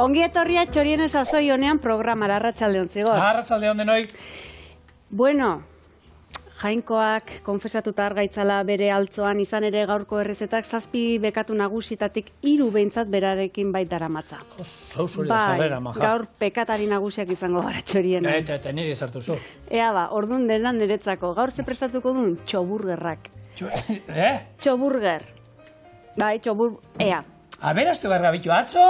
Ongi etorria Txoriene Sasoi honean programara, arratsaldeon zigor. Arratsaldeon denoi. Bueno, Jainkoak konfesatuta argaitzala bere altzoan, izan ere gaurko errezetak 7 bekatu nagusitatik 3 behintzat berarekin bait daramatza. Gaur pekatari nagusiak izango gara Txoriene. Eta niri sartu zu. Ea ba, ordun dena niretzako. Gaur ze prestatuko duen? Txoburgerrak. Txoburger. Bai, ea. Aberaztu behar gabitu, atzo,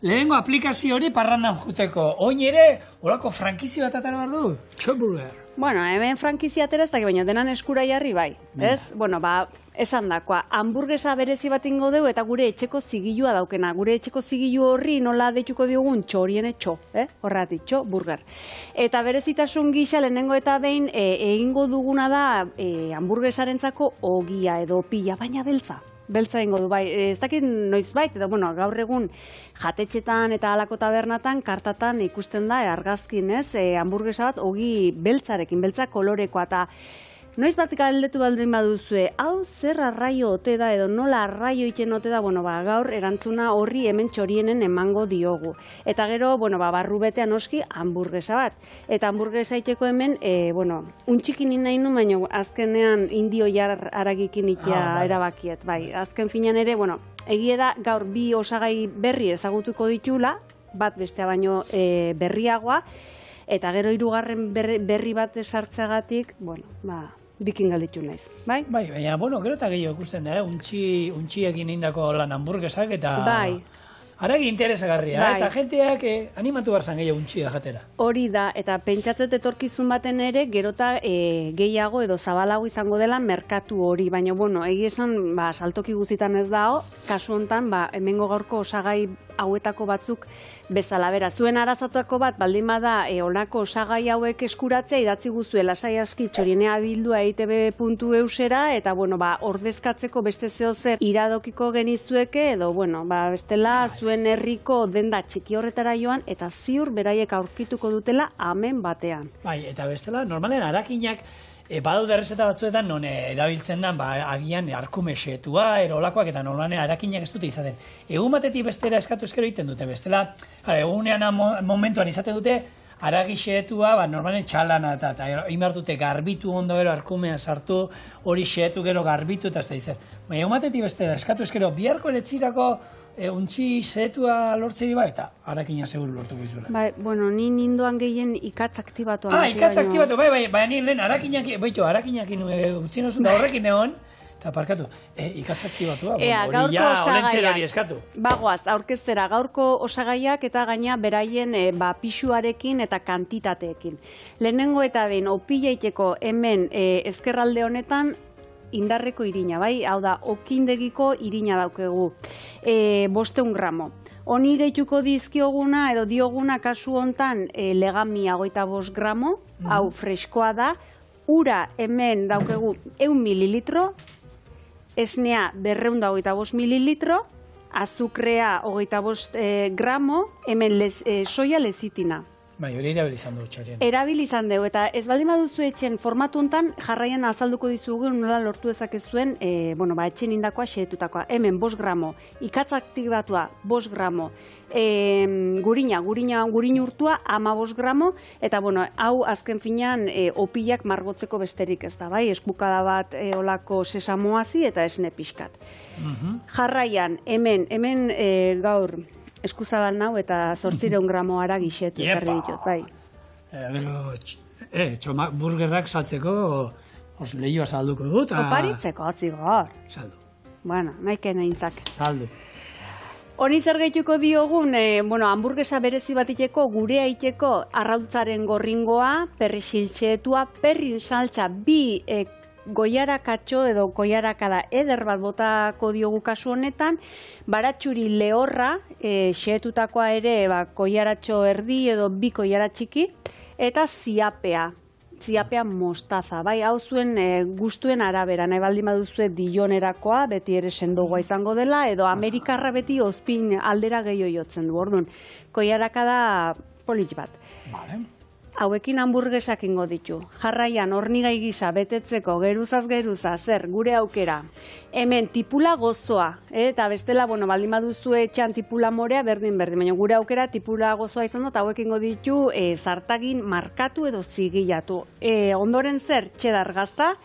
lehengo aplikazio hori parrandan juteko. Oin ere, olako frankizio bat atara behar du. Txoburger. Bueno, hemen frankizia atera ez da, baina denan eskura jarri bai. Ez? Bueno, esan dakoa, hamburguesa berezi bat ingo dugu eta gure etxeko zigilua daukena. Gure etxeko zigilu horri nola deituko diogun Txoriene txo, horregatik, Txoburger. Eta berezitasun gisa lehenengo eta behin egingo duguna da hamburguesarentzako ogia edo pila, baina beltza. Beltza ingo du, bai, ez dakit noiz bait, edo, bueno, gaur egun jatetxetan eta halako tabernatan, kartatan ikusten da, argazkin, ez, hamburguesa bat ogi beltzarekin, beltza kolorekoa, eta noiz bat galdetu baldin baduzue, hau zer arraio ote da, edo nola arraio iten ote da, bueno, gaur erantzuna horri hemen Txorienen emango diogu. Eta gero, bueno, barru betean oski hamburguesa bat. Eta hamburguesa iteko hemen, bueno, untxikin nahi nu, baina azkenean indio jar aragikin itea erabakiet, bai. Azken finean ere, bueno, egie da gaur 2 osagai berri ezagutuko ditula, bat bestea baino berriagoa, eta gero 3. berri bat esartzeagatik, bueno, bikin galditu naiz, bai? Bai, baina, bueno, gero eta gehiago ikusten da, untxiekin indako lan hamburguesak eta... Bai. Aragi interesagarria, eta jenteak animatu barzan gehiago untxia jatera. Hori da, eta pentsatzet etorkizun baten ere, gerota gehiago edo zabalago izango dela merkatu hori, baina, bueno, egia esan, saltoki guzitan ez dao, kasu hontan, hemengo gaurko osagai hauetako batzuk bezala bera. Zuen arazatuako bat, baldin bada, honako osagai hauek eskuratzea, idatzi guzue lasai aski Txorienea bildua eitb.eusera, eta, bueno, ordezkatzeko beste zehozer iradokiko genizueke, edo, bueno, bestela, zuen herriko denda txiki horretara joan, eta ziur beraiek aurkituko dutela amen batean. Bai, eta bestela, normalen harakinak, badaude errezeta batzuetan, non erabiltzen da, agian arkumesetua, erolakoak, eta normalen harakinak ez dute izaten. Egun batetik bestera eskatu eskero egiten dute, bestela, egunean momentuan izaten dute, haragixetua, normalen txalana, eta imar dute garbitu ondo gero arkumean sartu, hori xeetu gero garbitu, eta ez da izan. Egun batetik bestera eskatu eskero, biharko eretzirako untxi zetua lortzeri eta harakina seguru lortuko izuela. Bai, bueno, ni nindoan gehien ikatz aktibatuan. Ikatz aktibatu, bai, ni lehen harakinakin utzien osun da horrekin egon, eta parkatu, ikatz aktibatua, hori ja olentzerari eskatu. Bagoaz, aurkeztera, gaurko osagaiak eta gaina beraien pisuarekin eta kantitateekin. Lehenengo eta behin, opilaiteko hemen ezkerralde honetan, indarreko irina, bai? Hau da, okindegiko irina daukegu, 500 gramo. Honi gehituko dizkioguna, edo dioguna kasu hontan legamia 25 gramo, hau freskoa da, ura hemen daukegu 100 mililitro, esnea 225 mililitro, azukrea 25 gramo, hemen soia lezitina. Bai, hori erabilizan du Txorien. Erabilizan dugu, eta ez baldin baduzu etxen formatu hontan jarraian azalduko dizugu nola lortu ezakezuen, etxen indakoa xehetutakoa. Hemen 5 gramo, ikatz aktibatua 5 gramo, gurin urtua 15 gramo, eta hau azken finean opilak margotzeko besterik ez da, bai, eskukada bat olako sesamoazi eta esne pixkat. Jarraian, hemen gaur, eskuzabal nau eta 800 gramo haragixetu ekarri ditut, bai. Burgerrak saltzeko lehioa salduko dut. Oparitzeko, zigor. Saldu. Bueno, nahiken eintzak. Saldu. Honi zer gehituko diogun, hamburguesa berezi bat iteko, gure aiteko arrautzaren gorringoa, perri xiltxeetua, perri saltza 2 goiarakatxo edo goiarakada eder bat botako diogu kasu honetan, baratxuri lehorra, xehetutakoa ere goiaratxo erdi edo 2 goiaratxiki, eta ziapea mostaza, bai, hau zuen gustuen arabera, nahi baldin baduzue Dillonerakoa, beti ere sendogoa izango dela, edo Amerikarra beti ozpin aldera gehiago jotzen du, orduan, goiarakada polit bat. Vale. hauekin hamburguesak ingo ditu. Jarraian hornigai gisa betetzeko geruzaz geruza, zer, gure aukera. Hemen tipula gozoa, eta bestela, baldin baduzu etxan tipula morea, berdin, baina gure aukera tipula gozoa izan dut, hauek ingo ditu zartagin markatu edo zigilatu. Ondoren zer, txedar gazta,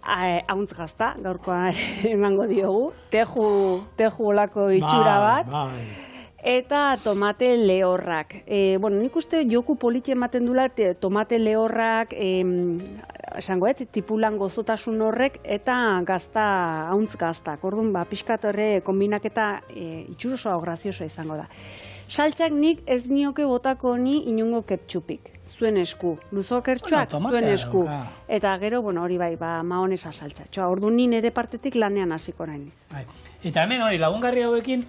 hauntz gazta, gaurkoa emango diogu, teju olako itxura bat, eta tomate lehorrak. Nik uste joku politxe ematen dula tomate lehorrak, tipulan gozotasun horrek, eta gazta, hauntz gaztak. Orduan, pixkat horre kombinaketa itxurosoa graziosoa izango da. Saltxak nik ez nioke botako ni inungo ketxupik. Zuen esku, luzokertxoak zuen esku. Eta gero, hori bai, maonesa saltxatxoa. Orduan ni nire partetik lanean hasiko nahi. Eta hemen hori lagungarri hauekin,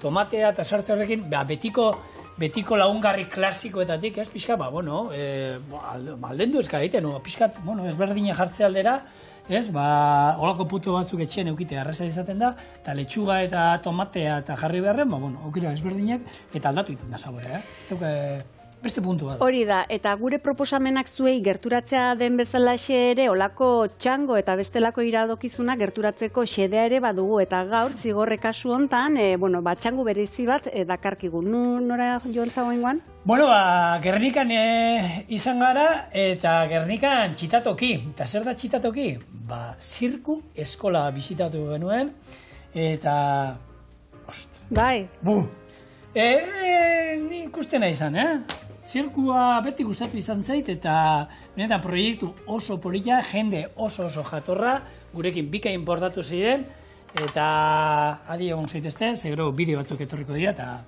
tomatea eta sartze horrekin, betiko lagungarri klasikoetatik, ez pixka, aldendu ezkara egiten, pixkat, ezberdina jartze aldera, ez, holako puto batzuk etxean eukitea arreza izaten da, eta letxuga eta tomatea eta jarri beharren, aukera ezberdinak, eta aldatu egiten da saborea, beste puntu bat. Hori da, eta gure proposamenak zuei gerturatzea den bezalaxe ere, olako txango eta bestelako iradokizunak gerturatzeko xedea ere badugu, eta gaur, zigorre kasu hontan, txango berezi bat dakarkigu. Nora joan zagoengoan? Gernikan izan gara, eta Gernikan txitatoki. Eta zer da txitatoki? Zirku eskola bisitatu genuen, eta... Bai. Nik ikusten izan, Zirkua beti gustatu izan zait, eta benetan proiektu oso polita, jende oso jatorra, gurekin bikain portatu ziren, eta adi egon zaitezte, seguro bideo batzuk etorriko dira, eta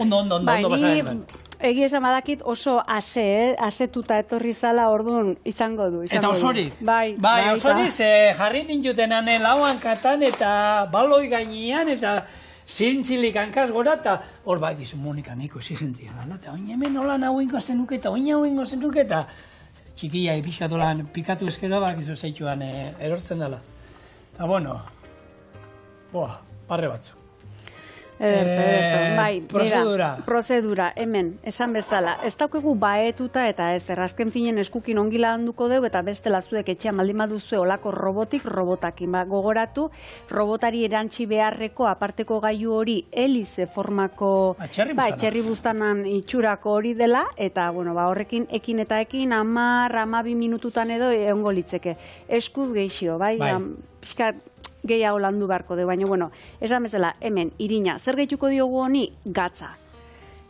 ondo pasaren. Egi esan badakit oso asetuta etorri zala orduan izango du. Eta osorik. Bai, osorik, jarri nintutenan lauan katan, eta baloi gainean, eta zintzilik hankaz gora, eta hor gizu Monika nahiko exigentzia dela, eta oin hemen hola nahu ingo zenuke, eta oin hau ingo zenuke, eta txikia pixkatolan pikatu eskero gizu zeituan erortzen dela. Eta barre batzu. Prozedura, hemen, esan bezala. Ez daukegu baetuta eta ez errazken finen eskukin ongila handuko dugu eta bestela zuek etxean baldin baduzue olako robotakin. Gogoratu, robotari erantzi beharreko aparteko gailu hori helize formako txerri buztanan itxurako hori dela, eta horrekin ekin eta ekin 10-12 minututan edo egongo litzeke. Eskuz geixio, pixka gehiago landu beharko dugu, baina, esan bezala, hemen, irina, zer gehituko diogu honi? Gatza.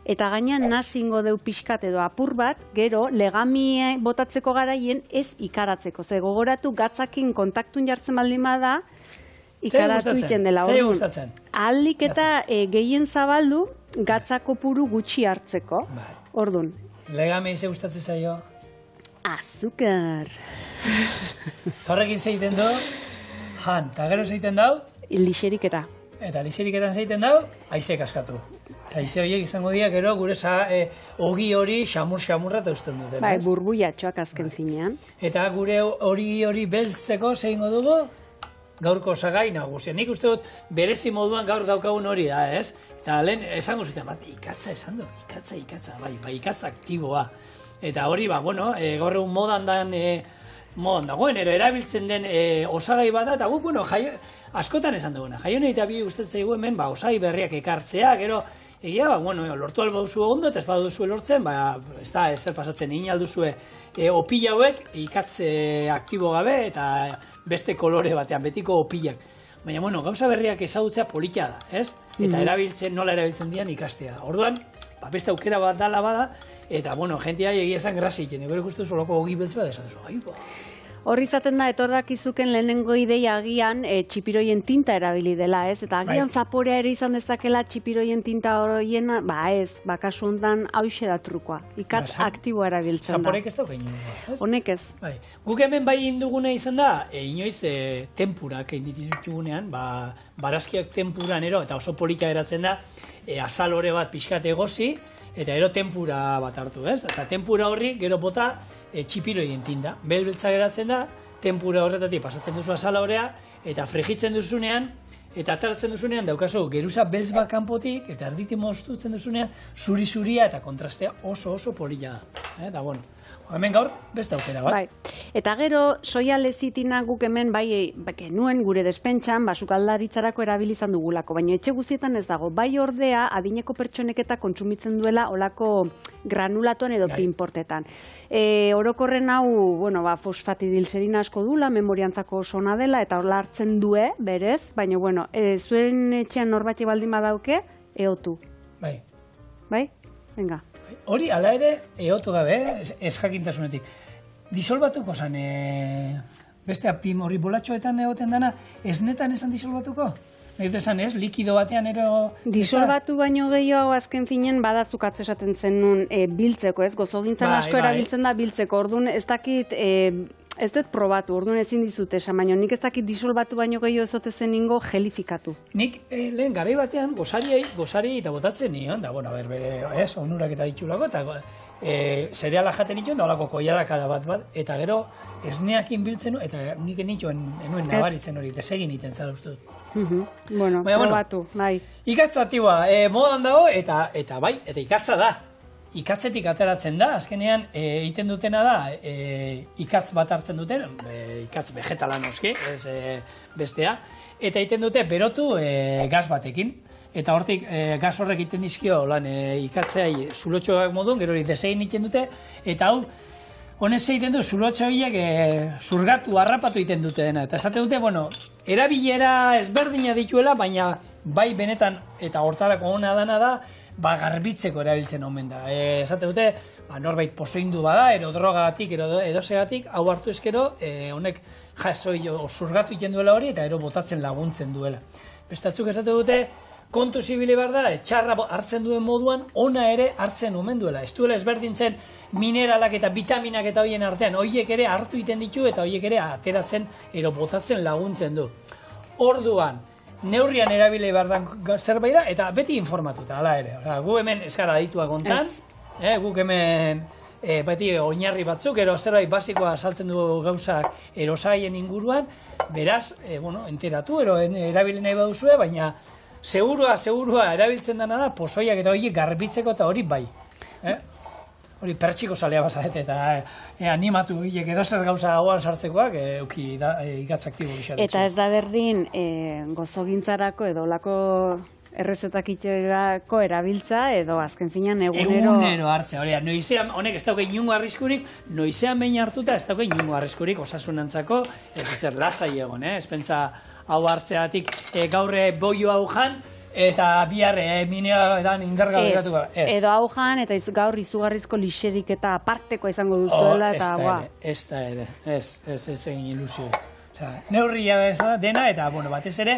Eta gainean nazingo deu pixkat edo apur bat, gero, legami botatzeko garaien ez ikaratzeko. Ze gogoratu, gatzakin kontaktun jartzen baldin bada, ikaratu iten dela. Zer gustatzen? Aldik eta gehien zabaldu, gatzako puru gutxi hartzeko. Ordun. Legami ze gustatzen zaio? Azukar. Horrekin zeiten du? Eta gero zeiten dau? Lixeriketa. Eta lixeriketan zeiten dau? Haizek askatu. Eta haize horiek izango dira, gero gure ogi hori xamurra eta usten duten. Burbuiatxoak azken finean. Eta gure hori beltzeko zeingo dugu? Gaurko osagai nagusia. Nik uste dut berezi moduan gaur daukagun hori da, ez? Eta lehen esango zuten, ikatza esan du, ikatza, ikatza aktiboa. Eta hori, gaur egun modan dagoen, erabiltzen den osagai bada, eta guk, askotan esan duguna. Jaione eta bi ustetzen zaigu hemen, osagai berriak ekartzea, gero, egia, lortu alba duzu ondo, eta ez baduzu lortzen, ez da, ezer pasatzen, egin alduzue opila hauek, ikatz aktibo gabe, eta beste kolore batean, betiko opilak. Baina, gauza berriak ezagutzea politia da, ez? Eta nola erabiltzen dian ikastea. Orduan, beste aukera bat dala bada, eta, jentia egia esan grasi egiten, gero ikustu zolako ogi beltz bat esan duzu, Horri izaten da, etorrak izuken lehenengo ideia agian txipiroien tinta erabili dela, ez? Eta agian zaporea ere izan dezakela txipiroien tinta horien, ez, kasu honetan hauxe da trukoa. Ikatz aktiboa erabiltzen da. Zaporek ez dauk egin ez? Honek ez. Guk hemen bai indugune izan da, inoiz tempurak egin ditugunean, barazkiak tempuran eta oso polita eratzen da, azalore bat pixkat egozi, eta ero tempura bat hartu, ez? Eta tempura horri gero bota txipiroien tinta. Belbeltza geratzen da, tempura horretatik pasatzen duzu azala horea, eta frijitzen duzunean, eta ateratzen duzunean daukazu geruza beltz bat kanpotik, eta erditi moztutzen duzunean zuri-zuria eta kontrastea oso polilla da. Da, bueno, hemen gaur beste aukera, bai? Eta gero, soia lezitina guk hemen bai genuen gure despentsan, sukaldaritzarako erabilizan dugulako, baina etxe guztietan ez dago. Bai ordea, adineko pertsonek eta kontsumitzen duela olako granulatuan edo pinportetan. Orokorren hau, bueno, fosfatidilserina asko dula, memoriantzako oso ona dela, eta horla hartzen due, berez, baina, bueno, zuen etxean norbati baldin badauke, eotu. Bai. Bai? Venga. Hori, ala ere, eotu gabe, ez jakintasunetik. Disolbatuko zan, beste apim hori bolatxoetan egoten dana, esnetan esan disolbatuko? Nahi dut esan ez, likido batean ero... Disolbatu baino gehiago azken finen badazuk atzesaten zenun biltzeko, ez? Gozogintzan asko erabiltzen da biltzeko, orduan ez dakit... Ez dut probatu, orduan ezin dizut esan, baina nik ez dakit disolbatu baino gehiago ez ote zen ningo gelifikatu. Nik lehen garai batean gozari eta botatzen nion, da, bueno, ez, onurak eta ditxulako, eta zereala jaten nituen, da olako koiarakada bat, eta gero esneakin biltzen, eta nik enuen nabaritzen hori, desegin iten zara uste dut. Bueno, probatu, bai. Ikatzatiba, modan dago, eta bai, eta ikatza da. Ikatzetik ateratzen da, azkenean egiten dutena da, ikatz bat hartzen duten, ikatz vegetala noski, ez bestea, eta egiten dute berotu gaz batekin, eta hortik gaz horrek egiten dizkio lan ikatzeai zulotxoak modun, gero hori desegin egiten dute, eta hau, honez egiten du, zulotxo horiek zurgatu, harrapatu egiten dute dena, eta esaten dute, bueno, erabilera ezberdina dituela, baina bai benetan, eta hortarako ona dana da, garbitzeko erabiltzen omen da. Esate dute, norbait pozoindu bada, ero drogagatik, ero edosegatik, hau hartu eskero, honek jasoi zurgatu egiten duela hori, eta ero botatzen laguntzen duela. Bestatzuk esate dute, kontu zibili behar da, txarra hartzen duen moduan, ona ere hartzen omen duela. Ez duela ezberdintzen mineralak eta vitaminak eta hoien artean, hoiek ere hartu egiten ditu, eta hoiek ere ateratzen, ero botatzen laguntzen du. Orduan, neurrian erabile behar da zerbait da, eta beti informatuta, hala ere. Gu hemen eskara aditua kontan, guk hemen beti oinarri batzuk, ero zerbait basikoa saltzen du gauzak erosaien inguruan, beraz, enteratu, ero erabile nahi baduzue, baina segurua erabiltzen dena da, pozoiak eta horiek garbitzeko eta hori bai. Hori pertsiko salea bazarete eta animatu horiek edo zer gauza hauan sartzekoak ikatz aktibo gixatzen. Eta ez da berdin gozogintzarako edo olako errezetak itxerako erabiltza edo azken finan egunero... Egunero hartzea, hori, noizean, honek ez dauke inungo arriskurik, noizean behin hartuta ez dauke inungo arriskurik osasunantzako, ez zer lasai egon, ez pentsa hau hartzeatik gaurre boio hau jan, eta bihar mineraletan indarga beratu gara. Edo hau jan, eta gaur izugarrizko lixerik eta aparteko izango duzuela, eta ez da ere, ez egin ilusio. Neurria dena, eta batez ere,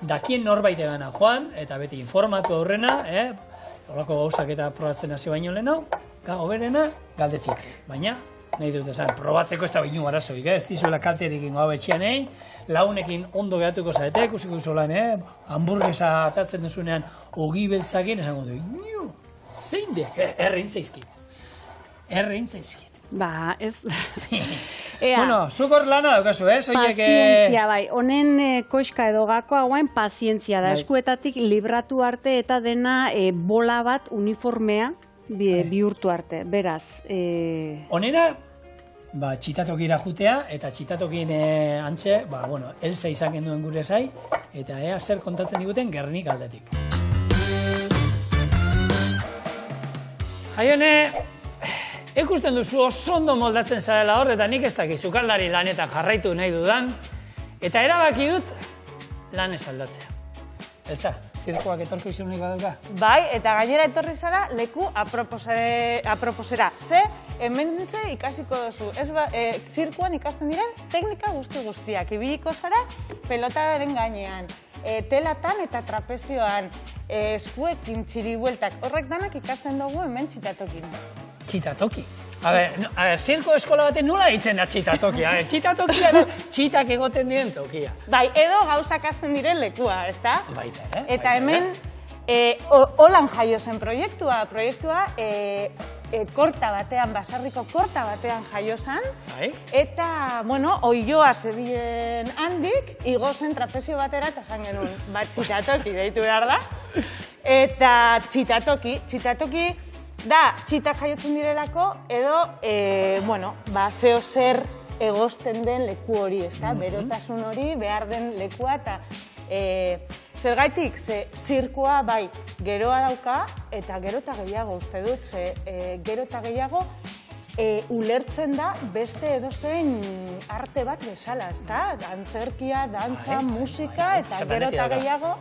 dakien norbait edana joan, eta beti informatu aurrena, horako gauzak eta probatzen hasi baino lehenu, hoberena, galdetzik. Baina, nahi dut esan, probatzeko ez da binu arazoik, ez dizuela kalterik ingo hau etxean egin, launekin ondo gehatuko zaete, ikusiko zuelan, hamburguesa atatzen duzunean ogi beltzakin, esango du, zein de, errein zaizkit. Ba, ez... Bueno, zukor lana daukazu, ez? Pazientzia, bai. Honen koiska edo gakoa guain pazientzia da. Eskuetatik libratu arte eta dena bola bat uniformea bihurtu arte. Beraz... Honera, txitatokira jutea, eta txitatokien antxe, Elsa izan genduen gure zai, eta ea zer kontatzen diguten Gernik aldetik. Jaione, ikusten duzu oso ondo moldatzen zarela hor, eta nik ez dakit sukaldari lanetan jarraitu nahi dudan, eta erabaki dut lan ez aldatzea. Ez da, zirkoak etorko izunik badauka? Bai, eta gainera etorri zara leku aproposera. Ze, hementze ikasiko duzu. Zirkuan ikasten diren teknika guztiak. Ibiliko zara pelotaren gainean, telatan eta trapezioan, eskuekin txiribueltak. Horrek danak ikasten dugu hemen txitatokin. Txitatoki? A ber, zirko eskola baten nola ditzen da txitatoki? Txitatokia da txitak egoten diren tokia. Bai, edo gauzak hasten diren lekua, ez da? Baita, Eta hemen Holan jaio zen proiektua korta batean, basarriko korta batean jaio zen, eta, bueno, oioa zebilen handik, igo zen trapezio batera, eta zan genuen, txitatoki deitu behar da. Eta txitatoki da, txitak jaiotzen direlako, edo, bueno, zeo zer egosten den leku hori, ezta? Berotasun hori, behar den lekua, eta zergaitik, zirkua bai, geroa dauka, eta gero eta gehiago uste dut, gero eta gehiago ulertzen da beste edozein arte bat bezala, ezta? Antzerkia, dantza, musika, eta gero eta gehiago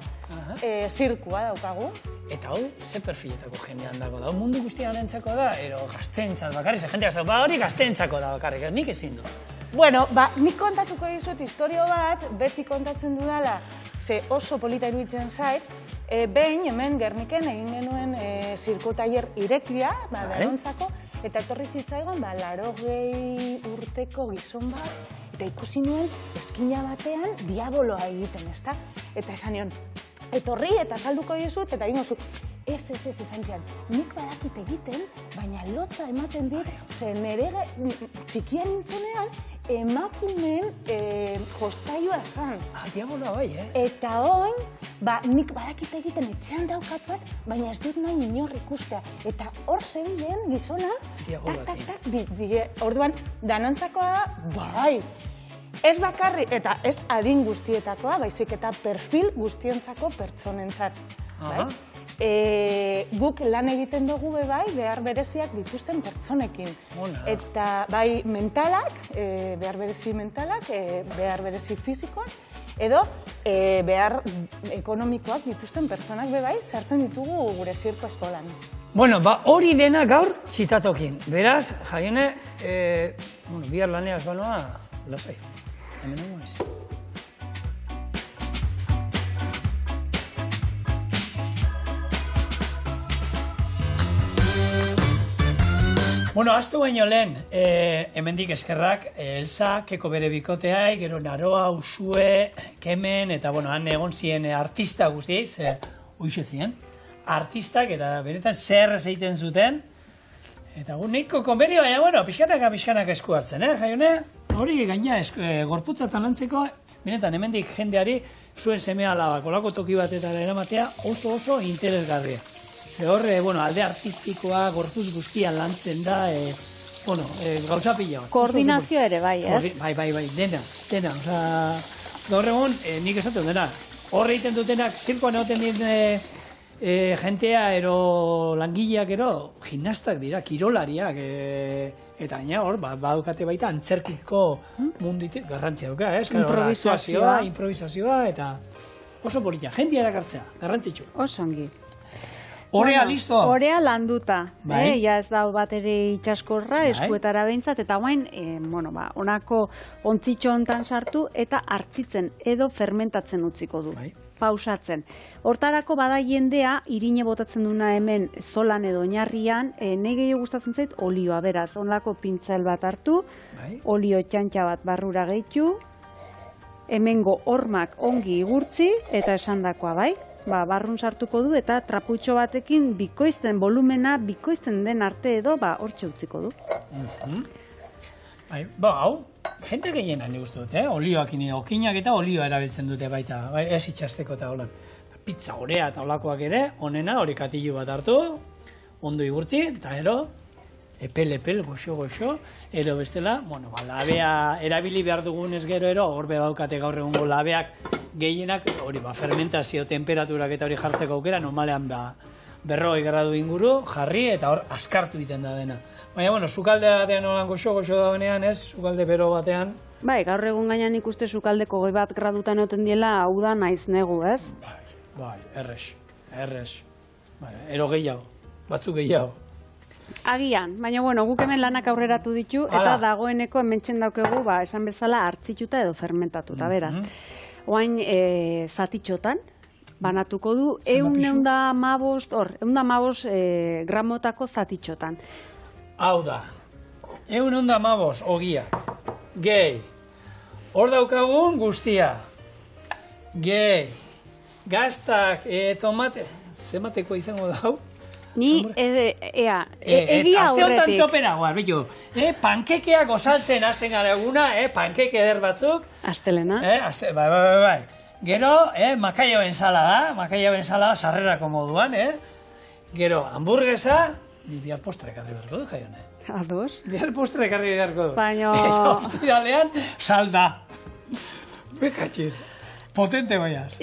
zirkua daukagu. Eta hau, ze perfiletako jendean dago da? Mundu guztian entzako da, ero gaztentzat bakarrik, ze jendeak zau, hori gaztentzako da bakarrik, nik ezin du. Bueno, nik kontatuko dizut historio bat, beti kontatzen dudala, ze oso polita iruditzen zait, behin hemen Gerniken egin genuen zirkotaier irekia, denontzako, eta etorri zitzaigon 80 urteko gizon bat, eta ikusi nuen eskina batean diaboloa egiten, ezta? Eta esan nion, etorri eta salduko dizut, eta egingo zu, ez, esan zian, nik badakit egiten, baina lotza ematen dit, ze nire txikia nintzenean, emakumeen jostaiua zan. Diaboloa bai, Eta oin, nik badakit egiten etxean daukat bat, baina ez dut nahi inor ikustea. Eta hor zebilen gizona, tak, orduan, danantzakoa da, bai. Ez bakarri, eta ez adin guztietakoa, baizik eta perfil guztientzako pertsonentzat. Guk lan egiten dugu bai, behar bereziak dituzten pertsonekin. Eta bai mentalak, behar berezi mentalak, behar berezi fizikoak, edo behar ekonomikoak dituzten pertsonak bai, zertzen ditugu gure zirko eskolan. Bueno, hori dena gaur txitatokin. Beraz, Jaione, bihar laneaz banoa, lasai. Hemen dugu ez. Bueno, astu baino lehen, hemendik eskerrak, Elsa, Keko bere bikoteai, gero Naroa, Usue, Kemen, eta bueno, han egon ziren artista guztieiz, uixetzien, artistak, eta beretan zer egiten zuten, eta niko konberi, baina, bueno, pixkanak esku hartzen, Jaione? Hori gaina gorputzatan lantzeko, benetan hemendik jendeari zuen semea alabak, olako toki batetara eramatea oso interesgarria. Horre, alde artistikoa, gorputz guztia lantzen da, gauza pila bat. Koordinazio ere bai, ez? Bai, dena. Gaur egun, nik esaten dena, horre egiten dutenak, zirkoan egoten dien jentea, ero langileak, ero, gimnastak dira, kirolariak, eta gaina hor, badukate baita antzerkiko munditik garrantzia duka, ez? Improvisazioa, eta oso polita, jendia erakartzea, garrantzitsu. Oso ongi. Orea, listo? Orea landuta, ja ez dau bat ere itxaskorra, eskuetara behintzat, eta guain, honako ontzitxo hontan sartu, eta hartzitzen edo fermentatzen utziko du. Pausatzen. Hortarako bada jendea, irine botatzen duna hemen zolan edo oinarrian, nahi gehiago gustatzen zait, olioa, beraz, onlako pintzel bat hartu, olio txantxa bat barrura gehitu, hemengo hormak ongi igurtzi, eta esandakoa bai, barrun sartuko du, eta traputxo batekin bikoizten, volumena bikoizten den arte edo, hortxe utziko du. Hau, jente gehiena nik uste dut, olioak okinak eta olioa erabiltzen dute baita, ez itxasteko eta holan. Pizza orea eta olakoak ere, onena hori katilu bat hartu, ondo igurtzi, eta ero, epel, goxo, ero bestela, labea erabili behar dugunez gero ero, horbe baukate gaur egungo labeak gehienak, hori fermentazio, temperaturak eta hori jartzeko aukera, normalean 40 gradu inguru, jarri eta hor askartu egiten da dena. Baina, sukalde batean holan goxo daudenean, ez, sukalde bero batean. Bai, gaur egun gainan ikuste sukaldeko 1 gradutan oten diela, hau da naiz negu, ez? Bai, errez. Ero gehiago, batzuk gehiago. Agian, baina guk hemen lanak aurreratu ditu, eta dagoeneko hementsen daukegu, esan bezala, hartzituta edo fermentatuta, beraz. Oain, zatitxotan, banatuko du, 115 gramotako zatitxotan. Hau da, 115 ogia, gehi, hor daukagun guztia, gehi, gaztak, tomate, zematekoa izango da hau? Ni, egia Aste honetan aurretik. topera, bitu. Pankekeak osaltzen hasten gara eguna, pankeke eder batzuk. Astelena. Bai. Gero, makaio ensalada sarrerako moduan, Gero, hamburguesa, ni bihar postre ekarri beharko du, jaione. Ados. Bihar postre ekarri beharko du. Baina... Eta ostiralean, salda. Bekatxir. Potente baiaz.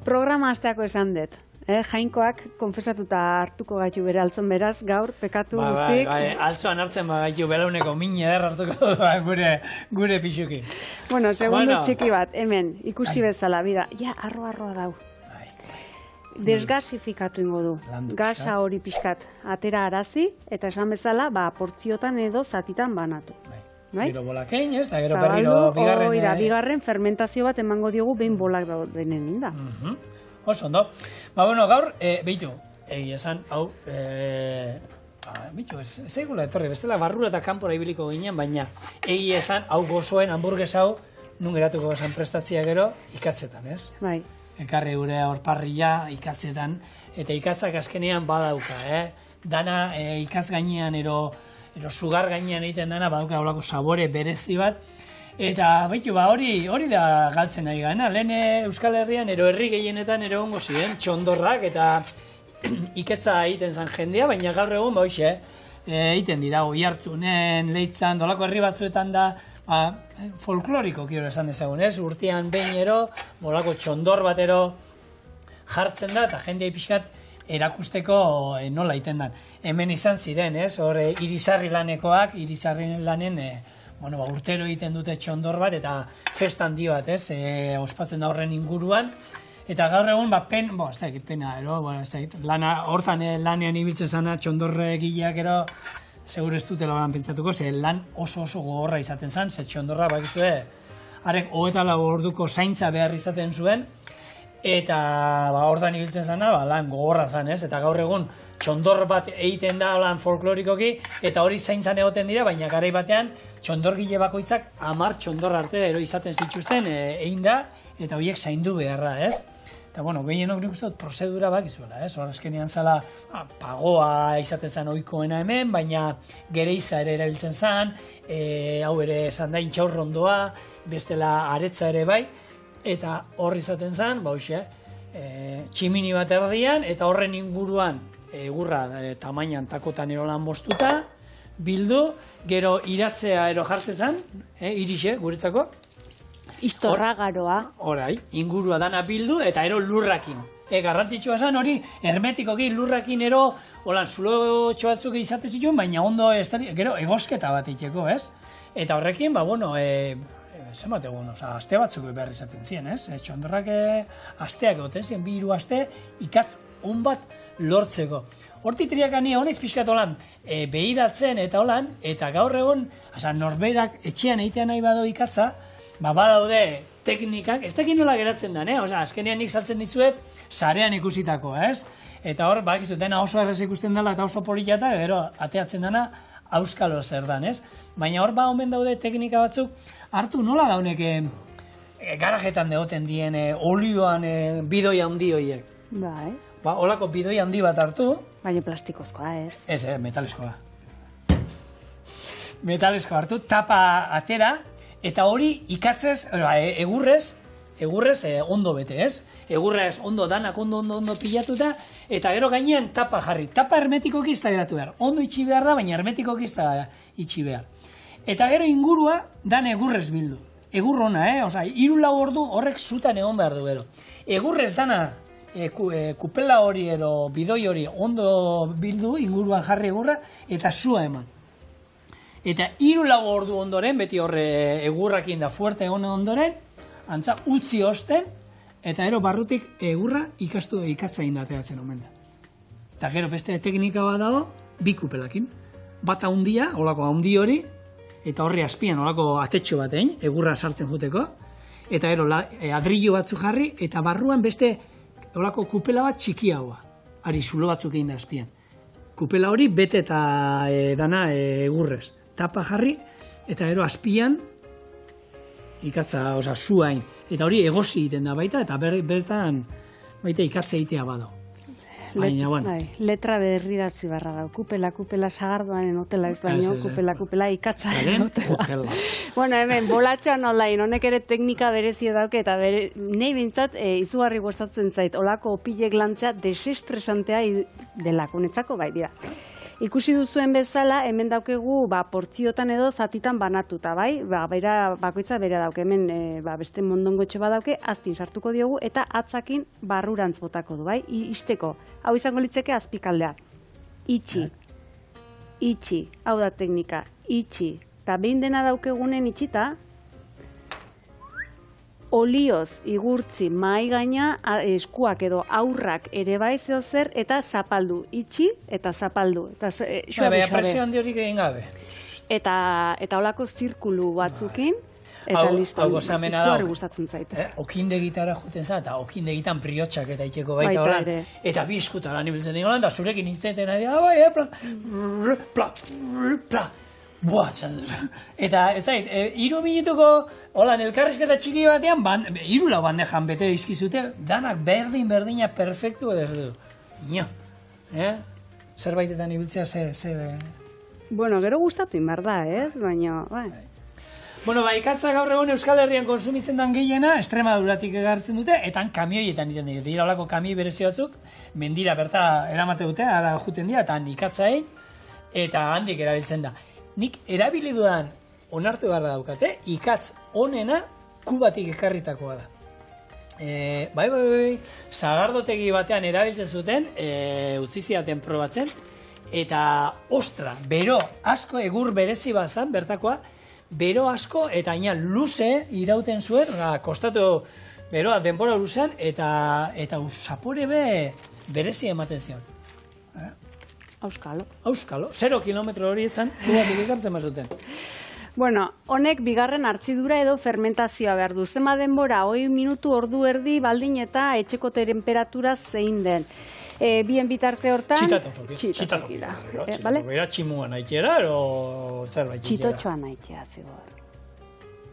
Programa asteako esan dut. Jainkoak konfesatuta hartuko gaitu bere altzon beraz, gaur, pekatu guztik. Bai, altzoan hartzen gaitu belauneko min eder hartuko gure pixukin. Bueno, segundu txiki bat, hemen, ikusi bezala, bida, ja, arroa dau. Desgasifikatu ingo du. Gasa hori pixkat atera arazi, eta esan bezala, portziotan edo zatitan banatu. Gero bolakein, ez? Da gero berriro bigarren... Bigarren fermentazio bat emango diogu behin bolak denen inda. Oso, ondo. Gaur, behitu, esan, hau, bitu, ez egula etorri, bestela barrura eta kanpora ibiliko ginen, baina esan, hau gozoen, hamburguesa hau, nun geratuko esan prestatzia gero, ikatzetan, ez? Bai. Ekarri gure horparria ikatzetan, eta ikatzak azkenean badauka, Dana ikatz gainean, ero sugar gainean egiten dana, badauka holako sabore berezi bat, eta baitu, hori da galtzen nahi gana. Lehen Euskal Herrian, herri gehienetan egongo ziren, txondorrak eta iketza egiten zen jendea, baina gaur egun, egiten dira, Oiartzunen, Leitzan, dolako herri batzuetan da, folkloriko kiro esan dezagun, ez? Urtean behin molako txondor batero jartzen da, eta jendea pixkat erakusteko nola egiten da. Hemen izan ziren, ez? Hor, irisarri lanekoak, irisarri lanen, urtero egiten dute txondor bat, eta festa handi bat, ez? Ospatzen da horren inguruan, eta gaur egun, ez da egit pena, hortan lanean ibiltzen zana txondorre gileak, segur ez dutela horan pentsatuko, ze lan oso gogorra izaten zen, ze txondorra bakizue, harek 24 orduko zaintza behar izaten zuen, eta hortan ibiltzen zana, lan gogorra zen, ez? Eta gaur egun txondor bat egiten da lan folklorikoki, eta hori zaintzan egoten dira, baina garai batean txondorgile bakoitzak 10 txondor arte izaten zituzten egin da, eta horiek zaindu beharra, ez? Eta, gehienok nik uste dut prozedura bakizuela, ez? Hor, azkenean zala, pagoa izaten zen ohikoena hemen, baina gereiza ere erabiltzen zen, hau ere esan da intxaurrondoa, bestela aretza ere bai, eta hor izaten zen, tximini bat erdian, eta horren inguruan egurra tamainan takotan erolan moztuta, bildu, gero iratzea jartzen zen, irixe, guretzako. Istorra garoa. Horai, ingurua dana bildu, eta lurrakin. Garrantzitsua zen hori, hermetikoki lurrakin holan zulo txoatzuk izate zituen, baina ondo, gero egosketa bat iteko, ez? Eta horrekin, zenbat egun, aste batzuk behar izaten ziren, ez? Txondorrak asteak egoten ziren, 2-3 aste, ikatz on bat lortzeko. Hortik triakani honez pixkat holan, behiratzen eta holan, eta gaur egun, norberak etxean egitean nahi bado ikatza, badaude teknikak, ez dakit nola geratzen den, azkenean nik saltzen dizuet, sarean ikusitako, ez? Eta hor, bakizu, dena oso errez ikusten dela eta oso polita eta gero ateatzen dena auskalo zer dan, ez? Baina hor, omen daude teknika batzuk, hartu nola daunek garajetan degoten dien olioan bidoi handi horiek. Bai. Holako bidoi handi bat hartu. Baina plastikozkoa, ez? Ez, metaleskoa. Metaleskoa hartu, tapa atera, eta hori ikatzez, egurrez ondo bete, ez? Egurrez ondo danak ondo pilatuta, eta gero gainean tapa jarri. Tapa hermetikoki ez da geratu behar. Ondo itxi behar da, baina hermetikoki ez da itxi behar. Eta gero ingurua dan egurrez bildu. Egur ona, 3-4 ordu horrek zutan egon behar du gero. Egurrez dana, kupela hori bidoi hori ondo bildu, inguruan jarri egurra, eta zua eman. Eta 3-4 ordu ondoren, beti horre egurrakin da fuerte egon ondoren, antza utzi osten, eta gero barrutik egurra ikatza indateatzen omen da. Eta gero beste teknika bat dago, 2 kupelakin. Bat handia, holako handi hori, eta horri azpian holako atetxo bat egin, egurra sartzen juteko, eta gero adrillo batzu jarri, eta barruan beste holako kupela bat txikiagoa, ari zulo batzuk egin da azpian. Kupela hori bete eta dana egurrez. Tapa jarri, eta gero azpian ikatza, zuain. Eta hori egosi egiten da baita, eta bertan baita ikatza egitea badao. baina, bueno. Letra berridatzi barra dau. Kupela sagardoaren hotela ez baino, kupela ikatzaren hotela. Bueno, hemen, bolatxoan online, honek ere teknika berezio dauke, eta nahi bintzat, izugarri gustatzen zait, olako opilek lantzea desestresantea delako, netzako bai, dira. Ikusi duzuen bezala, hemen daukegu portziotan edo zatitan banatuta, bai? Bakoitza bere dauke, hemen beste mondongotxo bat dauke, azpin sartuko diogu, eta atzakin barrurantz botako du, bai? Isteko, hau izango litzeke azpikaldea. Itxi, hau da teknika, itxi. Eta behin dena daukegunen itxita, olioz igurtzi mahai gaina eskuak edo aurrak ere bai zeo zer eta zapaldu, itxi eta zapaldu. Presio handi horik egin gabe. Eta holako zirkulu batzukin, eta listo, izugarri gustatzen zait. Okindegitara juten za, eta okindegitan priotxak eta itxeko baita horan, eta bi eskutara nibiltzen dira, eta zurekin izten ari, pla, buah, eta ez zait, 3 minutuko, holan, elkarrizketa txiki batean, 3 bandejan bete dizkizute, danak berdina perfektu edo ez du. Ino, zerbaitetan ibiltzea zer... Bueno, gero gustatu inbar da, ez? Baina, Bueno, ikatza gaur egun Euskal Herrian konsumitzen den gehiena, Extremaduratik egartzen dute, eta kamioietan iten dira. Dira olako kamioi berezi batzuk, mendira berta eramate dute, ara juten dira, eta ikatzain, eta handik erabiltzen da. Nik erabili dudan onartu beharra daukate, ikatz onena Kubatik ekarritakoa da. Bai, sagardotegi batean erabiltzen zuten, utzi zidaten probatzen, eta ostra, bero asko egur berezi bazan, bertakoa, bero asko eta aina luze irauten zuen, kostatu beroa denbora luzean, eta zapore berezi ematen zion. Auskalo. 0 kilometro hori etzan, Kubatik ekartzen bazuten. Bueno, honek bigarren hartzidura edo fermentazioa behar du. Zema denbora, 20 minutu ordu erdi baldin eta etxeko temperatura zein den. Bien bitarte hortan... Txitatokira. Bera tximuan haitxera, ero zerbait txitera? Txitotxoan haitxera, zigor.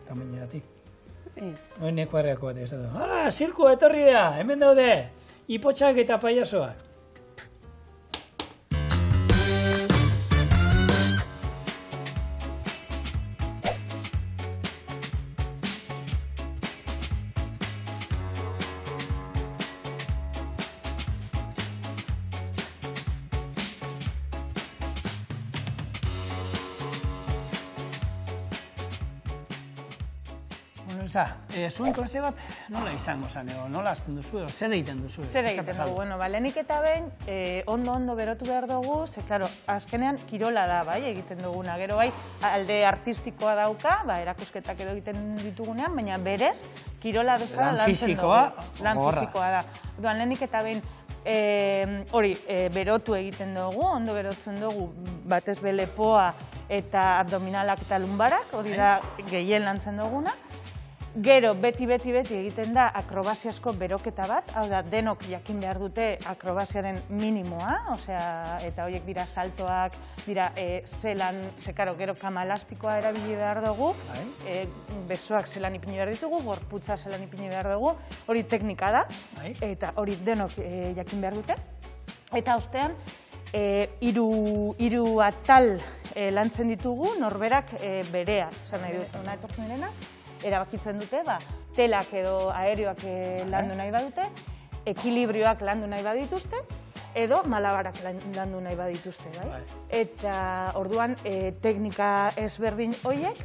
Tamaineratik? Ez. Oin nekuarriako bat ez da. Zirku etorri da, hemen daude, ipotxak eta paiasoak. Zuen klase bat nola izango zen, nola azten duzu, zer egiten duzu? Zer egiten dugu, lehenik eta behin, ondo berotu behar dugu, ze, klaro, azkenean kirola da, bai, egiten duguna. Gero bai, alde artistikoa dauka, erakusketak edo egiten ditugunean, baina berez, kirola bezala lantzen dugu. Lan fisikoa da. Lehenik eta behin, hori, berotu egiten dugu, ondo berotzen dugu, batez lepoa eta abdominalak eta lumbarak, hori da gehien lantzen duguna. Gero, beti egiten da akrobaziasko beroketa bat, hau da, denok jakin behar dute akrobaziaren minimoa, eta horiek dira saltoak, dira zelan, gero kama elastikoa erabili behar dugu, besoak zelan ipini behar ditugu, gorputza zelan ipini behar dugu, hori teknika da, eta hori denok jakin behar dute. Eta ostean, 3 atal lantzen ditugu, norberak berea, zer nahi dut, hona etortzen direna, erabakitzen dute, telak edo aerioak landu nahi badute, ekilibrioak landu nahi badituzte, edo malabarak landu nahi badituzte, bai? Eta orduan teknika ezberdin horiek,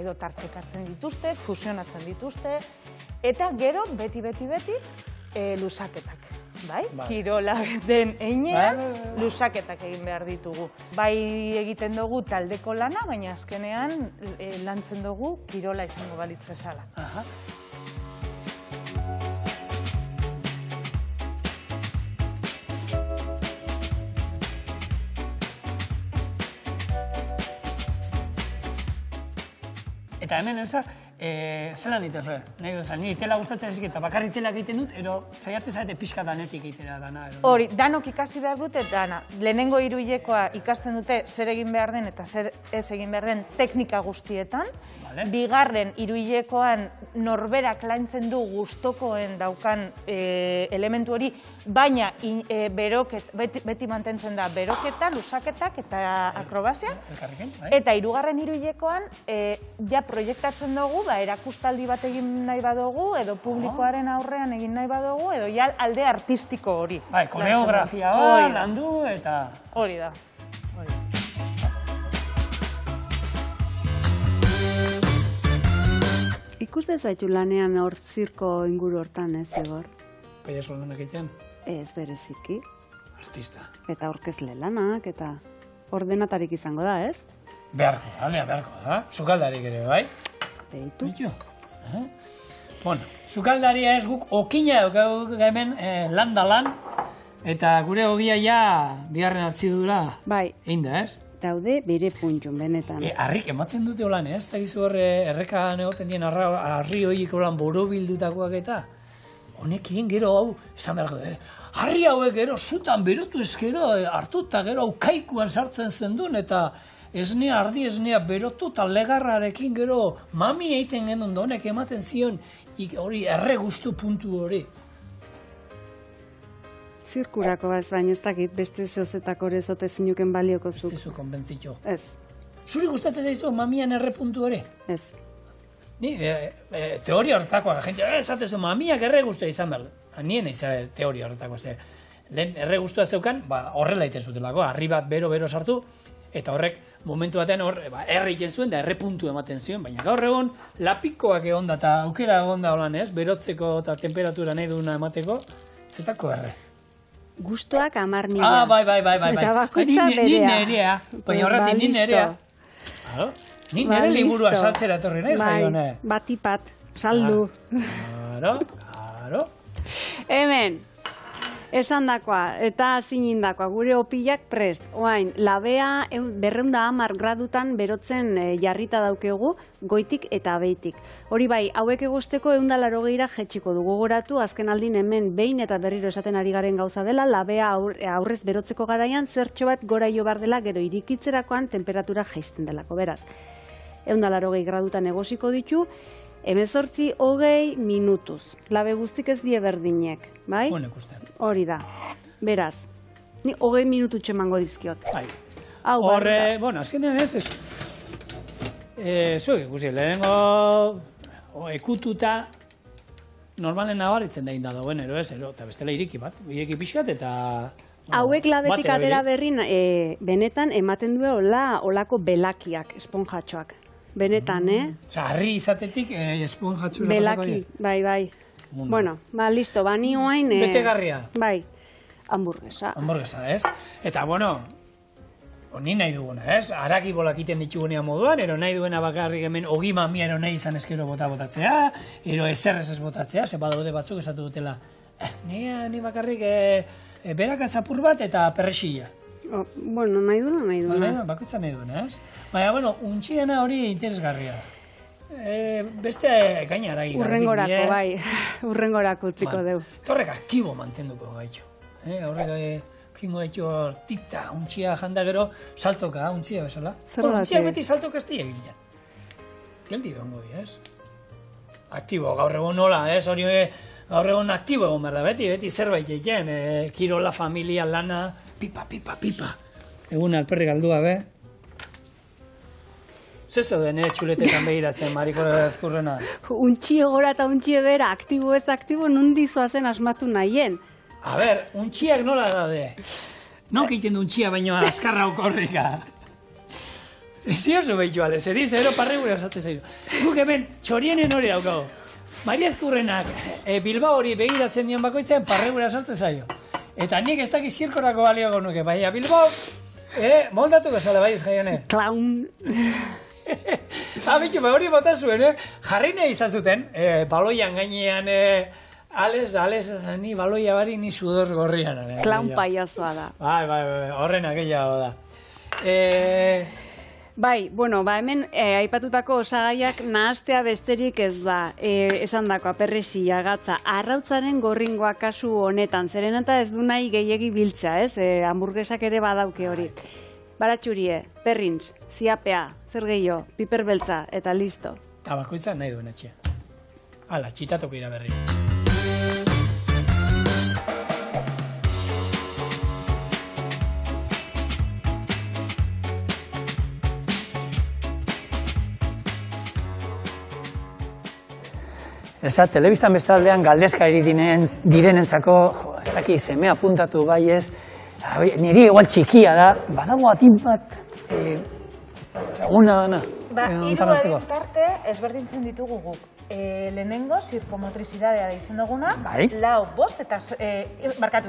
edo tartekatzen dituzte, fusionatzen dituzte, eta gero beti luzaketak, bai? Kirola den einean, luzaketak egin behar ditugu. Bai egiten dugu taldeko lana, baina azkenean lantzen dugu kirola izango balitz bezala. Eta hemen, zelan dituzu, nahi dut zan, nire tela gustatzen ezik eta bakarrik telak egiten dut, ero saiatzen zarete pixka danetik egitera dana. Hori, danok ikasi behar dute dana. Lehenengo hiruhilekoa ikasten dute zer egin behar den eta zer ez egin behar den teknika guztietan. Bigarren hiruhilekoan norberak lantzen du gustokoen daukan elementu hori, baina beti mantentzen da beroketa, lusaketak eta akrobazia. Eta hirugarren hiruhilekoan ja proiektatzen dugu, erakustaldi bat egin nahi badugu, edo publikoaren aurrean egin nahi badugu, edo ja alde artistiko hori. Bai, koreografia hori, landu eta... Hori da. Ikuste zaitu lanean hor zirko inguru hortan, ez, Igor? Paiazo lanak egiten? Ez bereziki. Artista. Eta orkezle lanak, eta ordenatarik izango da, ez? Beharko da. Sukaldarik ere, bai? Deitu. Bueno, sukaldaria ez guk okina daukagu hemen lan da lan, eta gure ogia ja bigarren hartzidura egin da, ez? Daude bere puntxun, benetan. Harrik ematen dute holan, ez? Eta gizu hor errekan egoten dien harri horiek holan borobildutakoak eta honekin gero hau, esan beharko, harri hauek gero zutan berotu ez gero hartu eta gero hau kaikuan sartzen zendun eta esnea, ardi esnea berotu eta legarrarekin gero mami egiten genuen da honek ematen zion hori erre gustu puntu hori. Zirkurako ez baina ez dakit, beste zehozetako ere zote zinuken balioko zuk. Ez zu konbentzitu. Ez. Zuri gustatzen zaizu mamian erre puntu hori? Ez. Ni, teoria horretakoa, gente, esatezu mamiak erre gustua izan behar. Nien izan teoria horretakoa, ze. Lehen erre gustua zeukan, horrela iten zutelako, harri bat bero sartu, eta horrek momentu batean erre iten zuen da erre puntu ematen zion, baina gaur egon lapikoak egon da eta aukera egon da holan ez, berotzeko eta temperatura nahi duna emateko, zetako erre. Gustoak 10 nila. Bai. Eta bakoitza berea. Ni nerea, baina horretik ni nerea. Ni nere liburua saltzera etorri nahi zaione. Batipat, saldu. Claro. Hemen. Esandakoa eta zinindakoa, gure opilak prest. Oain, labea 210 gradutan berotzen jarrita daukegu, goitik eta beitik. Hori bai, hauek egosteko 180ra jetxiko dugu goratu, azken aldin hemen behin eta berriro esaten ari garen gauza dela, labea aurrez berotzeko garaian zertxo bat goraio bar dela, gero irikitzerakoan temperatura jaisten delako, beraz. 180 gradutan egosiko ditu, 18-20 minutuz. Labe guztik ez die berdinek, bai? Honek ustean. Hori da. Beraz, ni 20 minututxo emango dizkiot. Bai. Horre, bueno, azkenean ez. Zuek ikusi, lehenengo ekututa normalen nabaritzen da inda dagoen, eta bestela iriki pixkat eta... Hauek labetik atera berrin, benetan ematen du olako belakiak, esponjatxoak. Benetan, Osa, harri izatetik esponjatxu. Belaki, bai. Bueno, listo, bani oain... Betegarria. Bai, hamburguesa. Hamburguesa, ez? Eta, bueno, ni nahi duguna, ez? Haraki bolak iten ditugunean moduan, ero nahi duena bakarrik hemen ogi mamia ero nahi izan eskero botatzea, ero eserrez ez botatzea, ze badaude batzuk esatu dutela. Ni bakarrik beraka zapur bat eta perrexilla. Bueno, nahi duena. Bakoitza nahi duena, ez? Baina, bueno, untxiena hori interesgarria. Beste gainara gira. Urrengorako, bai. Urrengorako utziko deu. Horrek aktibo mantenduko gaitu. Horrek kingo gaitu tita, untxia janda gero, saltoka, untxia bezala. Untxia beti saltoka ez dira gilean. Geldi behongo di, ez? Aktibo, gaur egon nola, ez? Hori gaur egon aktibo egon behar da, beti zerbait egin. Kirola, familia, lana, pipa. Egun alperri galdua, be? Zezo den, txuletetan behiratzen, mariko ezkurrena. Untxie gora eta untxie bera, aktibo ez aktibo, nundizoa zen asmatu nahien. A ber, untxiak nola daude? Nonk egiten du untxia baino azkarra okorrika. Ziozu behitu alde, zeriz, ero parregura esatzen zaizu. Guk hemen txorienen hori daukago. Maria ezkurrenak Bilbao hori begiratzen dion bakoitzen parregura esatzen zaio. Eta nik ez dakiz zirkorako baliago nuke, baina Bilbao, moldatu bezala bai ez jaione. Klaun. Bitu, hori bota zuen, jarri nahi izazuten, baloian gainean, ales, ni baloia bari ni sudor gorrian. Klaun paiazoa da. Bai, horren gehiago da. Bai, bueno, hemen aipatutako osagaiak nahastea besterik ez da, esandakoa, perresia, gatza, arrautzaren gorringoa kasu honetan, zeren eta ez du nahi gehiegi biltza, ez? Hamburguesak ere badauke hori. Baratxurie, perrintz, ziapea, zer gehiago, piper beltza, eta listo. Eta bakoitza nahi duen etxea. Hala, txitatuko ira berri. Eza, telebistan bestaldean galdezka direnentzako, ez daki, semea apuntatu bai ez, niri igual txikia da, badago atin bat, laguna dana. Hiru adin tarte ezberdintzen ditugu guk. Lehenengo, zirkomotrizidadea deitzen duguna,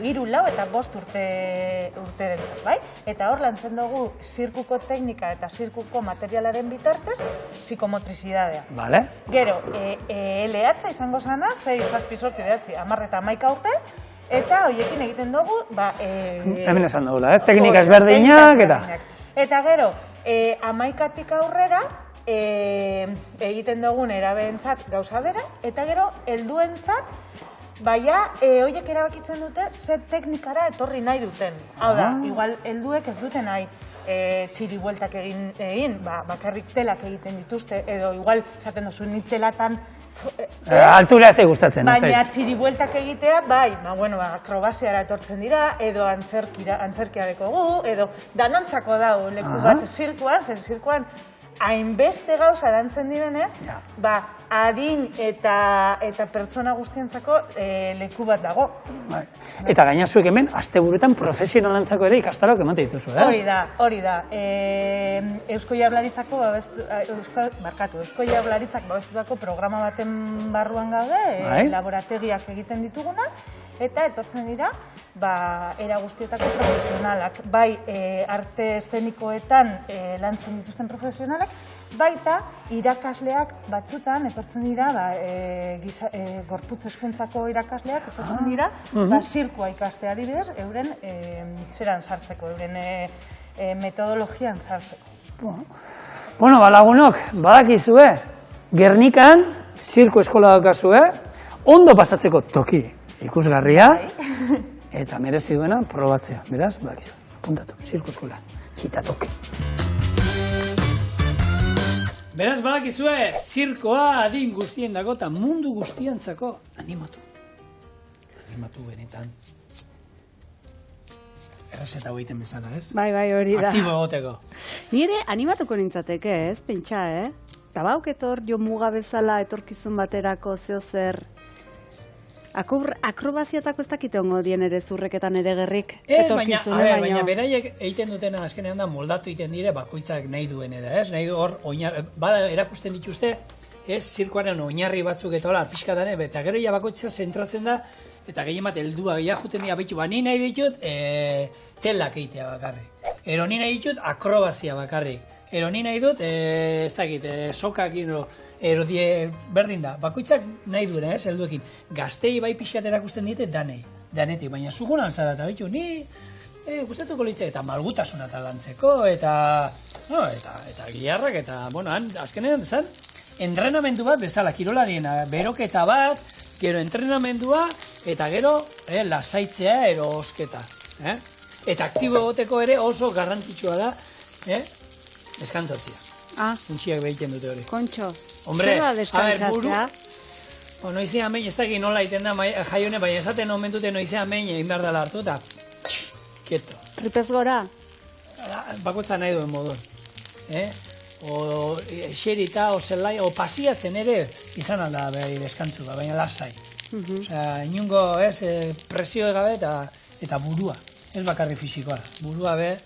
hiru, lau eta 5 urterentzat, bai? Eta hor lantzen dugu zirkuko teknika eta zirkuko materialaren bitartez, psikomotrizidadea. Vale. Gero, LH izango zana, 6, 7, 8, 9, 10 eta 11 urte, eta horiekin egiten dugu, hemen esan dugula, ez? Teknika ezberdinak eta... Eta gero, 11tik aurrera, egiten dugun erabeentzat gauza bera, eta gero, helduentzat, horiek erabakitzen dute ze teknikara etorri nahi duten. Hau da, igual helduek ez duten nahi txiri bueltak egin, bakarrik telak egiten dituzte, edo igual, esaten duzu, nik telatan... Altura ez gustatzen, ez? Baina txiri bueltak egitea, akrobasiara etortzen dira, edo antzerkia dekogu, edo danontzako dau leku bat zirkuan, hainbeste gauza erantzen direnez, adin eta pertsona guztientzako leku bat dago. Eta gaina zuek hemen, asteburuetan profesionalentzako ere ikastarok emate dituzu, ez? Hori da. Eusko Jaurlaritzak babestutako programa baten barruan gaude, laborategiak egiten dituguna, eta etortzen dira, era guztietako profesionalak, bai arte eszenikoetan lantzen dituzten profesionalak, baita irakasleak batzutan etortzen dira, gorputz hezkuntzako irakasleak etortzen dira, zirkua ikastea adibidez, euren zeran sartzeko, euren metodologian sartzeko. Bueno, lagunok, badakizue, Gernikan, zirku eskola daukazue, ondo pasatzeko toki ikusgarria, eta merezi duena probatzea. Beraz, badakizue, apuntatu, zirku eskola, txitatok. Beraz, badakizue, zirkoa adin guztien dago eta mundu guztientzako animatu. Animatu benetan. Errezeta egiten bezala, ez? Bai, hori da. Aktibo egoteko. Nire animatuko nintzateke, ez? Pentsa, Eta bauketor jo muga bezala etorkizun baterako zeo zer... Akrobaziatako ez dakite ongo dien ere zurreketan ere gerrik etorkizune baino. Baina beraiek egiten dutena azkenean da moldatu egiten dire bakoitzak nahi duen eda, ez? Nahi du hor, bada erakusten dituzte, ez, zirkoaren oinarri batzuk eta hola, pixkatane, eta gero ja bakoitza zentratzen da, eta gehien bat heldua gehiago juten dira behitu, ni nahi ditut telak egitea bakarrik. Ero ni nahi ditut akrobazia bakarrik. Ero ni nahi dut, ez dakit, sokak ero berdin da. Bakoitzak nahi duena, ez, helduekin. Gaztei bai pixkat erakusten dite danetik, baina zugunan zara eta behitu, ni gustatuko litzak eta malgutasuna talantzeko, eta giharrak, eta, azkenean, zan, entrenamendu bat bezala, kirolarien beroketa bat, gero entrenamendua, eta gero lasaitzea ero osketa. Eta aktibo egoteko ere oso garrantzitsua da, deskantzatzea. Untxiak behiten dute hori. Kontxo, hombre, zer da deskantzatzea? Noizean behin ez dakit nola egiten da jaione, baina esaten omen dute noizean behin egin behar dela hartu eta kieto. Tripez gora? Bakotza nahi duen modun. O xerita, o zelai, o pasiatzen ere izan alda behi deskantzuka, baina lasai. Osea, inungo presio gabe eta burua. Ez bakarri fisikoa. Burua be...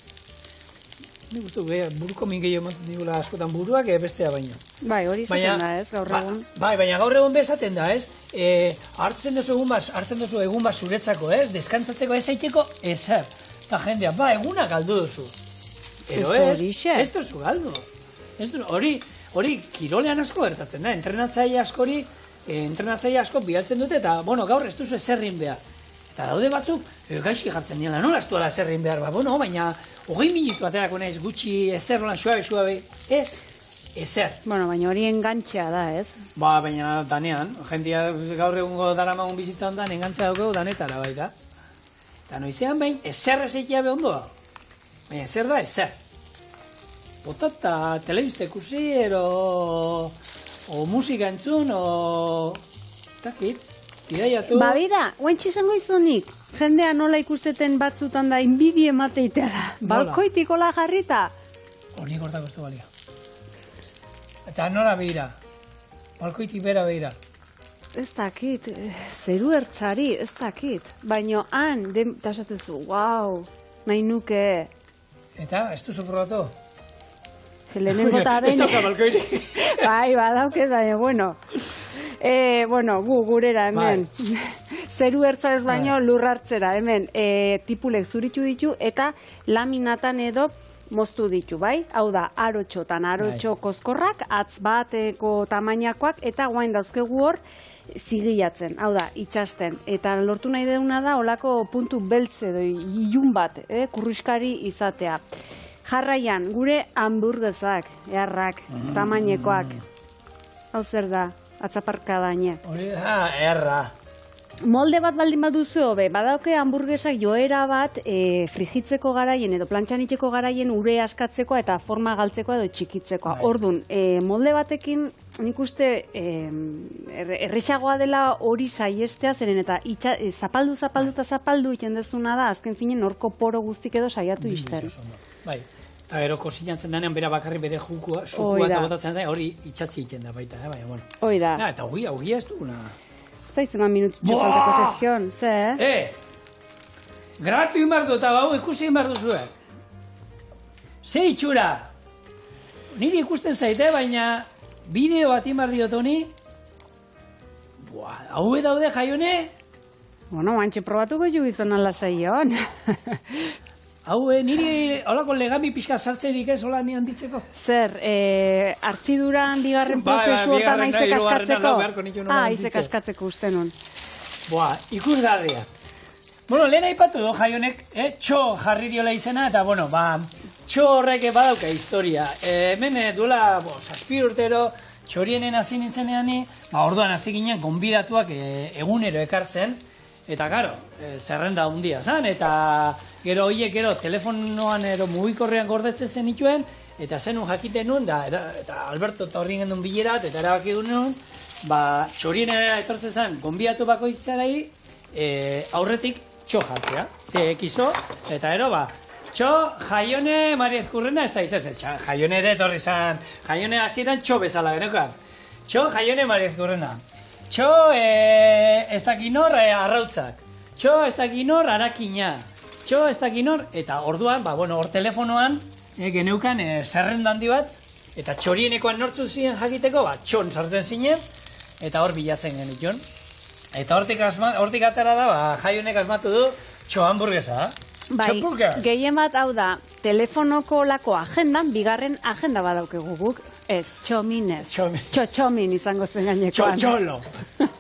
Nik uste, buruko min gehiago digula askotan buruak bestea baino. Bai, hori izaten da, ez, gaur egun. Bai, baina gaur egun bezaten da, ez? Hartzen duzu egun bat zuretzako, ez? Deskantzatzeko ez aiteko ezer. Eta jendea, eguna galdu duzu. Ero ez duzu galdu. Hori kirolean asko gertatzen da, entrenatzaile asko bialtzen dute, eta, gaur ez duzu ezerrin behar. Eta daude batzuk, gaizki jartzen dira, nola ez duela ezer egin behar, bueno, baina 20 minutu aterako naiz gutxi ezer lan suabe, ez, ezer. Bueno, baina hori engantxea da, ez? Ba, baina danean, jendia gaur egungo daramagun bizitza ondan, engantzea daukegu danetara baita. Eta noizean behin, ezer ezeitea behondoa. Baina ezer da, ezer. Botata, telebizte ikusi, o musika entzun, takit, ideiatu. Ba, bida, guantxe izango izunik, jendea nola ikusteten batzutan da, inbidi emateitea da. Balkoitik hola jarrita. Hori gortako ez du balia. Eta nora behira, balkoitik bera behira. Ez dakit, zeru ertzari, ez dakit. Baina han, tasatezu, wow, nahi nuke. Eta, ez duzu probatu? Lehenengo eta Ez dauka balkoirik. Bai, badauke da, bueno. Bueno, gurera, hemen. Zeru ertza ez baino lur hartzera, hemen. Tipulek zuritu ditu eta laminatan edo moztu ditu, bai? Hau da, arotxotan, arotxo kozkorrak, atz bateko tamainakoak, eta guain dauzkegu hor zigilatzen, hau da, itxasten. Eta lortu nahi deuna da, olako puntu beltze edo ilun bat, kurriskari izatea. Jarraian, gure hamburguesak, errak, tamainekoak. Hau zer da, atzaparka daine. Hori da, erra. Molde bat baldin baduzu hobe, badauke hamburguesak joera bat frijitzeko garaien edo plantxanitzeko garaien ure askatzeko eta forma galtzeko edo txikitzeko. Ordun, molde batekin nik uste erresagoa dela hori saiestea, zeren eta zapaldu iten dezuna da, azken finen horko poro guztik edo saiatu izten. Bai, eta gero kosinatzen denean bera bakarri bere sukua eta botatzen zain, hori itxatzi egiten da baita, baina, bueno. Hoi da. Eta ogia ez duguna. Zaiz eman minututxo faltako zezkion, ze? Grabatu inbardu eta bau ikusi inbardu zuen. Ze itxura. Niri ikusten zaite, baina bideo bat inbardiot honi. Hau daude jaione? Bueno, antxe probatuko ju izan ala saion. Hau, niri holako legami pixka sartzerik ez, hola ni handitzeko? Zer, hartziduran bigarren prozesu eta naizek askatzeko? Izek askatzeko uste nun. Ikusgarria. Bueno, lehen aipatu do jaionek, txo jarri diola izena, eta bueno, txo horrek badauka historia. Hemen duela, 7 urtero, txorienen hasi nintzenean, orduan hasi ginen gonbidatuak egunero ekartzen, eta gero, zerrenda handia zan, eta gero horiek telefonoan mugikorrean gordetzen zen ituen, eta zenun jakiten nuen, eta Alberto eta horri gendun bilerat, eta erabaki du nuen, txorienera etortzen zen, gonbidatu bakoitzarai, aurretik txo jartzea, TXO, eta ero, txo, jaione Mariez Kurrena, ez da izaz, jaione ere etorri zen, jaione hasieran txo bezala genekoan, txo, jaione Mariez Kurrena. Txo, ez dakinor arrautzak. Txo, ez dakinor arakina. Txo, ez dakinor, eta orduan, hor telefonoan, geneukan zerrenda handi bat, eta txorienekoan nortzu ziren jakiteko, txon sartzen zinen, eta hor bilatzen genituen. Eta hortik atara da, jaionek asmatu du, txo hamburguesa. Bai, gehien bat hau da, telefonoko lako agendan, bigarren agenda badaukegu guk. Ez, txominez. Txotxomin izango zen gainekoan. Txotxolo.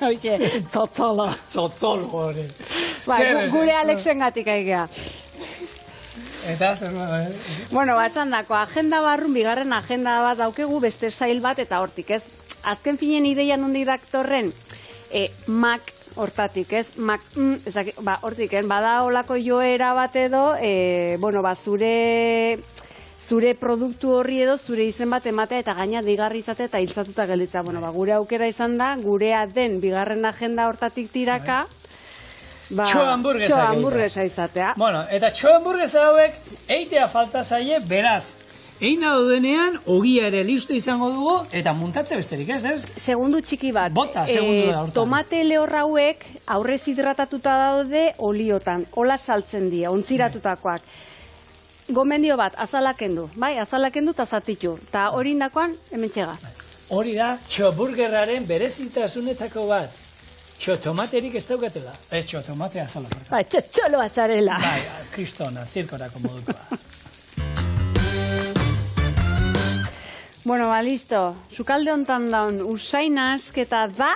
Hoxe, zotzolo. Zotzolo, hori. Gure Alexen gatik aigea. Eta, zer Bueno, esan dako, agenda barrun, bigarren agenda bat daukegu, beste sail bat eta hortik, ez? Azken finen ideia nondik daktorren, Mac hortatik, ez? Mac, hortik, bada olako joera bat edo, zure produktu horri edo zure izen bat ematea eta gaina deigarri izatea eta hiltzatuta gelditza. Gure aukera izan da, gurea den bigarren agenda hortatik tiraka, txo hamburguesa izatea. Bueno, eta txo hamburguesa hauek eitea falta zaie, beraz, egin da dudenean, ogia ere listo izango dugu, eta muntatze besterik ez? Segundu txiki bat. Bota, segundu da hortan. Tomate lehor hauek aurrez hidratatuta daude oliotan, hola saltzen dira, ontziratutakoak. Gomendio bat, azalakendu, bai, azalakendu eta zatitu. Eta hori indakoan, hemen txega. Hori da, txoburgerraren berezitasunetako bat. Txotomaterik ez daukatela. Ez txotomate azala. Bai, txotxolo azarela. Bai, kristona, zirkorako modukoa. Bueno, listo. Sukalde hontan daun, usain asketa da.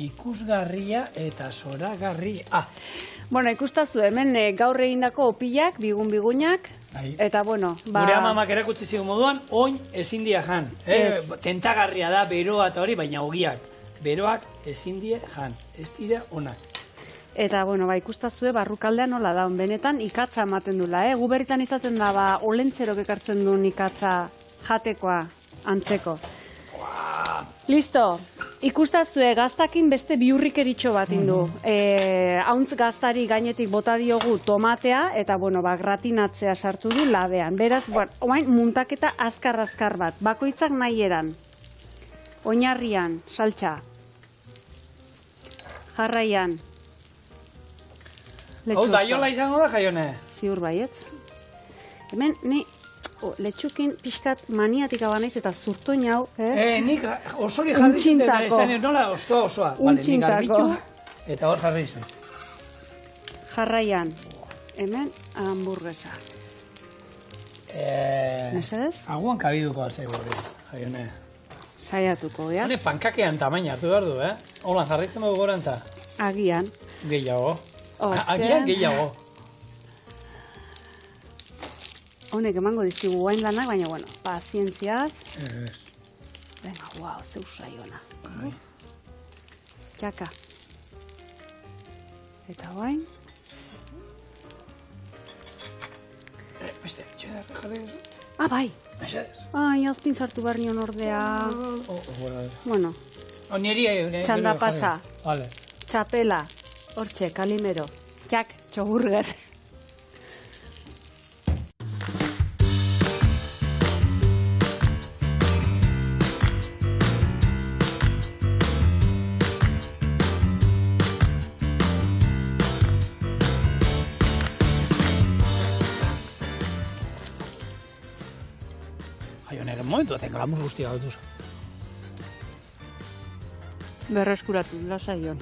Ikusgarria eta zoragarria. Bueno, ikustazu, hemen gaur egindako opilak, bigunak, Bai. eta bueno, Gure amamak erakutsi zigun moduan, oin ezin die jan. Tentagarria da beroa eta hori, baina ogiak. Beroak ezin die jan, ez dira onak. Eta, bueno, ikustazue, barrukaldean nola da, benetan ikatza ematen dula, Gu berritan izaten da, olentzerok ekartzen duen ikatza jatekoa, antzeko. Listo, ikustazue, gaztakin beste biurrikeritxo bat indu. Hauntz gaztari gainetik bota diogu tomatea, eta, bueno, gratinatzea sartu du labean. Beraz, oain, muntaketa azkar bat, bakoitzak nahi eran. Oinarrian, saltxa. Jarraian. Hau, daiola izango da, Jaione? Ziur baiet. Hemen, ni letxukin pixkat maniatik abanaiz eta zurtoin hau, Nik osori jarri zut eta esan nola osoa. Nik garbitu eta hor jarri zut. Jarraian, hemen hamburguesa. Mesedez? Aguan kabiduko alzei gure, Jaione. Saiatuko, ja? Hone pankakean tamaina hartu behar du, Hola, jarraitzen dugu gorantza. Agian. Gehiago. Agian gehiago. Honek emango dizkigu guain lanak, baina, bueno, pazientziaz. Venga, guau, zeu saiona. Jaka. Eta guain. Beste, jarri. Bai. Mesedez. Azpin sartu behar nion ordea. Bueno. Niri. Txanda pasa. Vale. Txapela. Hortxe, kalimero. Jak, txogurger. Jaionek, momentu, tengolamos guztia gautuz. Berreskuratu, lasaion.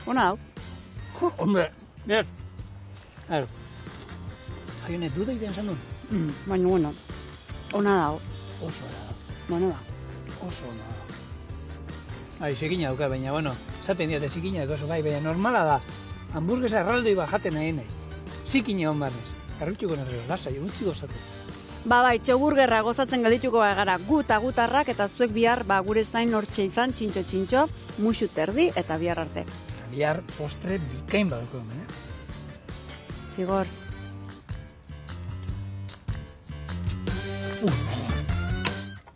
Ona hau. Hombre, bien. Jaione, duda idean zan duen? Baina, bueno, ona dau. Oso da. Bueno da. Oso ona da. Bai, zikina duka, baina, bueno, zaten diate zikina duka oso, bai, baina normala da. Hamburguesa erraldoi bajaten nahi nahi. Zikina hon barnez. Errutxuko nerreo, lasai, utzi gozatzen. Bai, txogurgerra gozatzen geldituko gara gutarrak eta zuek bihar gure zain hortxe izan, txintxo, musu terdi eta bihar arte. Bihar postre bikain baduko, Zigor.